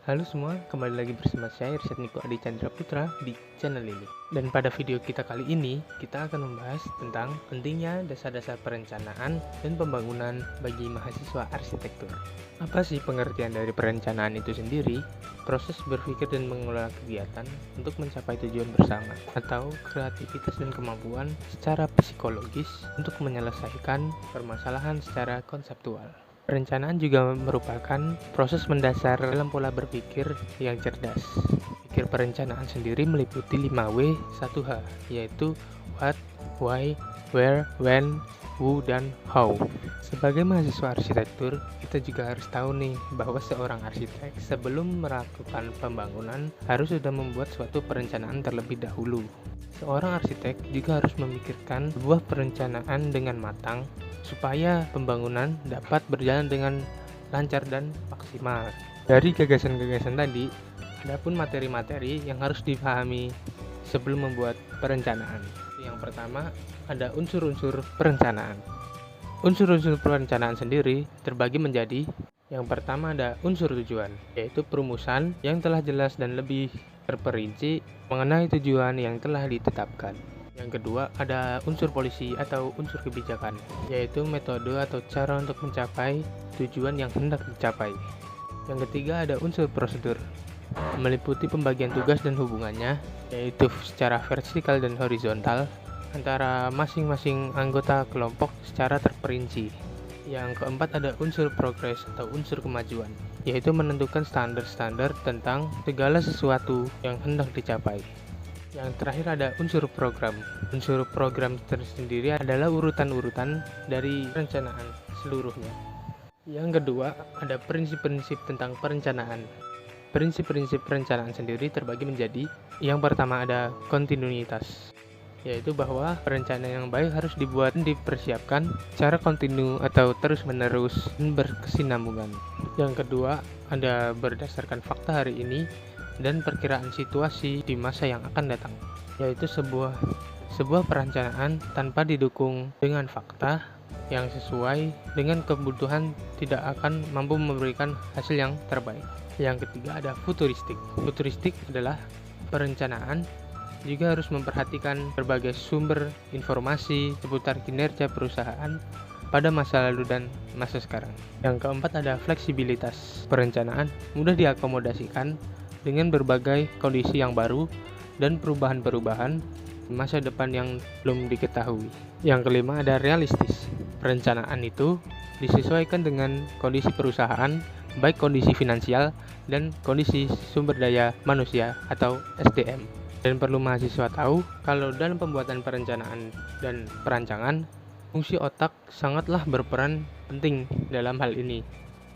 Halo semua, kembali lagi bersama saya Irsyad Niko Adi Chandra Putra di channel ini. Dan pada video kita kali ini, kita akan membahas tentang pentingnya dasar-dasar perencanaan dan pembangunan bagi mahasiswa arsitektur. Apa sih pengertian dari perencanaan itu sendiri? Proses berpikir dan mengelola kegiatan untuk mencapai tujuan bersama, atau kreativitas dan kemampuan secara psikologis untuk menyelesaikan permasalahan secara konseptual. Perencanaan juga merupakan proses mendasar dalam pola berpikir yang cerdas. Pikir perencanaan sendiri meliputi 5W, 1H, yaitu what, why, where, when, who, dan how. Sebagai mahasiswa arsitektur, kita juga harus tahu nih bahwa seorang arsitek sebelum melakukan pembangunan harus sudah membuat suatu perencanaan terlebih dahulu. Seorang arsitek juga harus memikirkan sebuah perencanaan dengan matang supaya pembangunan dapat berjalan dengan lancar dan maksimal. Dari gagasan-gagasan tadi, ada pun materi-materi yang harus dipahami sebelum membuat perencanaan. Yang pertama, ada unsur-unsur perencanaan. Unsur-unsur perencanaan sendiri terbagi menjadi: yang pertama ada unsur tujuan, yaitu perumusan yang telah jelas dan lebih terperinci mengenai tujuan yang telah ditetapkan. Yang kedua ada unsur polisi atau unsur kebijakan, yaitu metode atau cara untuk mencapai tujuan yang hendak dicapai. Yang ketiga ada unsur prosedur, meliputi pembagian tugas dan hubungannya, yaitu secara vertikal dan horizontal antara masing-masing anggota kelompok secara terperinci. Yang keempat ada unsur progres atau unsur kemajuan, yaitu menentukan standar-standar tentang segala sesuatu yang hendak dicapai. Yang terakhir ada unsur program. Unsur program tersendiri adalah urutan-urutan dari perencanaan seluruhnya. Yang kedua ada prinsip-prinsip tentang perencanaan. Prinsip-prinsip perencanaan sendiri terbagi menjadi: yang pertama ada kontinuitas, yaitu bahwa perencanaan yang baik harus dibuat dan dipersiapkan secara kontinu atau terus-menerus dan berkesinambungan. Yang kedua ada berdasarkan fakta hari ini dan perkiraan situasi di masa yang akan datang, yaitu sebuah perencanaan tanpa didukung dengan fakta yang sesuai dengan kebutuhan tidak akan mampu memberikan hasil yang terbaik. Yang ketiga ada futuristik. Futuristik adalah perencanaan juga harus memperhatikan berbagai sumber informasi seputar kinerja perusahaan pada masa lalu dan masa sekarang. Yang keempat ada fleksibilitas. Perencanaan mudah diakomodasikan dengan berbagai kondisi yang baru dan perubahan-perubahan di masa depan yang belum diketahui. Yang kelima ada realistis. Perencanaan itu disesuaikan dengan kondisi perusahaan, baik kondisi finansial dan kondisi sumber daya manusia atau SDM. Dan perlu mahasiswa tahu kalau dalam pembuatan perencanaan dan perancangan, fungsi otak sangatlah berperan penting dalam hal ini,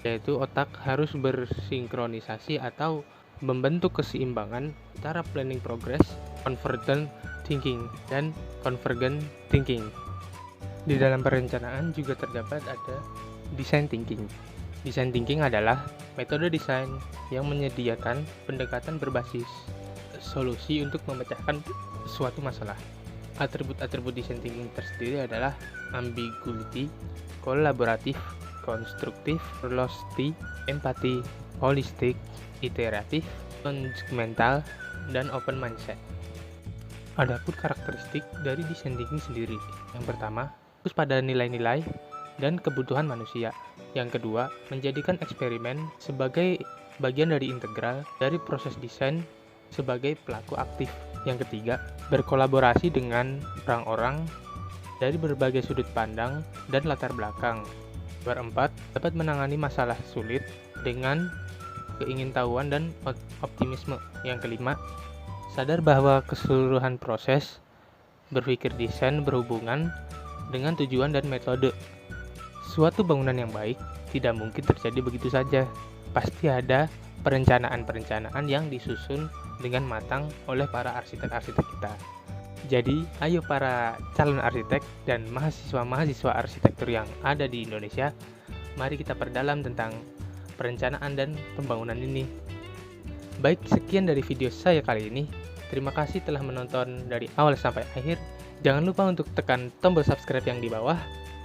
yaitu otak harus bersinkronisasi atau membentuk keseimbangan antara planning progress, convergent thinking, dan convergent thinking. Di dalam perencanaan juga terdapat ada design thinking. Design thinking adalah metode desain yang menyediakan pendekatan berbasis solusi untuk memecahkan suatu masalah. Atribut-atribut design thinking tersendiri adalah ambiguity, kolaboratif, konstruktif, velocity, empati, holistik, iteratif, judgmental, dan open mindset. Adapun karakteristik dari design thinking sendiri, yang pertama, fokus pada nilai-nilai dan kebutuhan manusia. Yang kedua, menjadikan eksperimen sebagai bagian dari integral dari proses desain sebagai pelaku aktif. Yang ketiga, berkolaborasi dengan orang-orang dari berbagai sudut pandang dan latar belakang. Berempat, dapat menangani masalah sulit dengan keingintahuan dan optimisme. Yang kelima, sadar bahwa keseluruhan proses berpikir desain berhubungan dengan tujuan dan metode. Suatu bangunan yang baik tidak mungkin terjadi begitu saja. Pasti ada perencanaan-perencanaan yang disusun dengan matang oleh para arsitek-arsitek kita. Jadi, ayo para calon arsitek dan mahasiswa-mahasiswa arsitektur yang ada di Indonesia, mari kita perdalam tentang perencanaan dan pembangunan ini. Baik, sekian dari video saya kali ini. Terima kasih telah menonton dari awal sampai akhir. Jangan lupa untuk tekan tombol subscribe yang di bawah,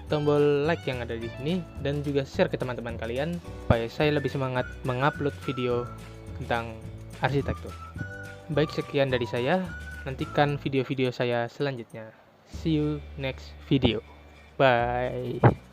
tombol like yang ada di sini, dan juga share ke teman-teman kalian supaya saya lebih semangat mengupload video tentang arsitektur. Baik, sekian dari saya. Nantikan video-video saya selanjutnya. See you next video. Bye.